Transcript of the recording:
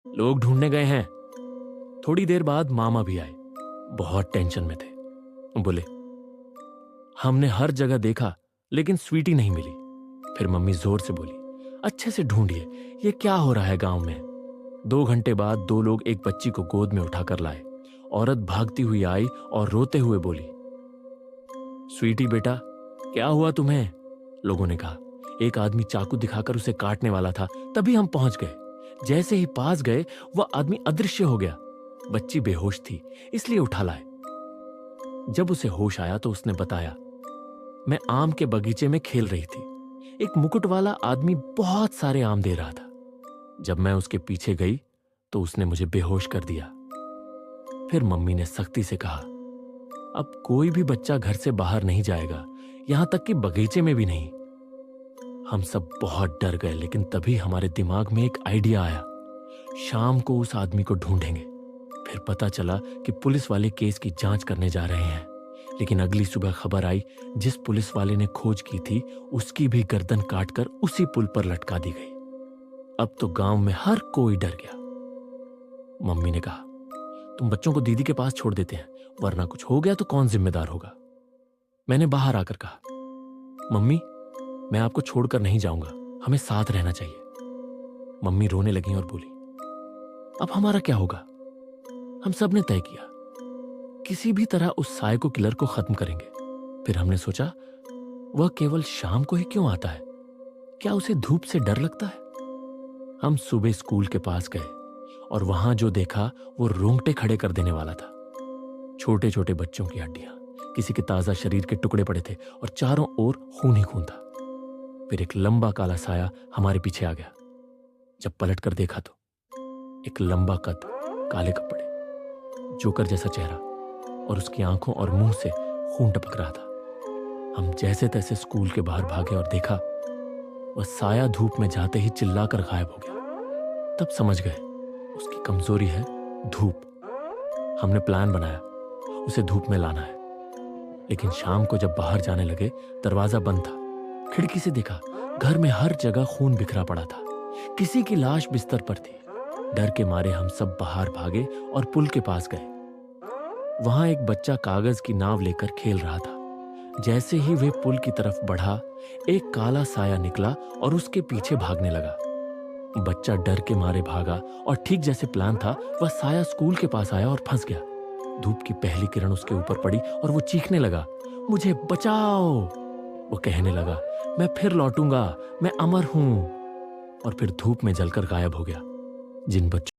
लोग ढूंढने गए हैं। थोड़ी देर बाद मामा भी आए, बहुत टेंशन में थे। बोले, हमने हर जगह देखा लेकिन स्वीटी नहीं मिली। फिर मम्मी जोर से बोली, अच्छे से ढूंढिए, ये क्या हो रहा है गांव में। 2 घंटे बाद 2 लोग एक बच्ची को गोद में उठाकर लाए। औरत भागती हुई आई और रोते हुए बोली, स्वीटी बेटा, क्या हुआ तुम्हें? लोगों ने कहा, एक आदमी चाकू दिखाकर उसे काटने वाला था, तभी हम पहुंच गए। जैसे ही पास गए वह आदमी अदृश्य हो गया। बच्ची बेहोश थी, इसलिए उठा लाए। जब उसे होश आया तो उसने बताया, मैं आम के बगीचे में खेल रही थी। एक मुकुट वाला आदमी बहुत सारे आम दे रहा था। जब मैं उसके पीछे गई तो उसने मुझे बेहोश कर दिया। फिर मम्मी ने सख्ती से कहा, अब कोई भी बच्चा घर से बाहर नहीं जाएगा, यहां तक कि बगीचे में भी नहीं। हम सब बहुत डर गए, लेकिन तभी हमारे दिमाग में एक आइडिया आया, शाम को उस आदमी को ढूंढेंगे। फिर पता चला कि पुलिस वाले केस की जांच करने जा रहे हैं। लेकिन अगली सुबह खबर आई, जिस पुलिस वाले ने खोज की थी उसकी भी गर्दन काटकर उसी पुल पर लटका दी गई। अब तो गांव में हर कोई डर गया। मम्मी ने कहा, तुम बच्चों को दीदी के पास छोड़ देते हैं, वरना कुछ हो गया तो कौन जिम्मेदार होगा। मैंने बाहर आकर कहा, मम्मी, मैं आपको छोड़कर नहीं जाऊंगा, हमें साथ रहना चाहिए। मम्मी रोने लगी और बोली, अब हमारा क्या होगा? हम सब ने तय किया, किसी भी तरह उस साइको किलर को खत्म करेंगे। फिर हमने सोचा, वह केवल शाम को ही क्यों आता है? क्या उसे धूप से डर लगता है? हम सुबह स्कूल के पास गए और वहां जो देखा वो रोंगटे खड़े कर देने वाला था। छोटे छोटे बच्चों की हड्डियां, किसी के ताजा शरीर के टुकड़े पड़े थे और चारों ओर खून ही खून था। फिर एक लंबा काला साया हमारे पीछे आ गया। जब पलट कर देखा तो एक लंबा कद, काले कपड़े, जोकर जैसा चेहरा और उसकी आंखों और मुंह से खून टपक रहा था। हम जैसे तैसे स्कूल के बाहर भागे और देखा वह साया धूप में जाते ही चिल्लाकर गायब हो गया। तब समझ गए उसकी कमजोरी है धूप। हमने प्लान बनाया, उसे धूप में लाना है। लेकिन शाम को जब बाहर जाने लगे, दरवाजा बंद था। खिड़की से देखा, घर में हर जगह खून बिखरा पड़ा था। किसी की लाश बिस्तर पर थी। डर के मारे हम सब बाहर भागे और पुल के पास गए। वहां एक बच्चा कागज की नाव लेकर खेल रहा था। जैसे ही वे पुल की तरफ बढ़ा, एक काला साया निकला और उसके पीछे भागने लगा। बच्चा डर के मारे भागा और ठीक जैसे प्लान था, वह साया स्कूल के पास आया और फंस गया। धूप की पहली किरण उसके ऊपर पड़ी और वो चीखने लगा, मुझे बचाओ। वो कहने लगा, मैं फिर लौटूंगा, मैं अमर हूं। और फिर धूप में जलकर गायब हो गया। जिन बच्चों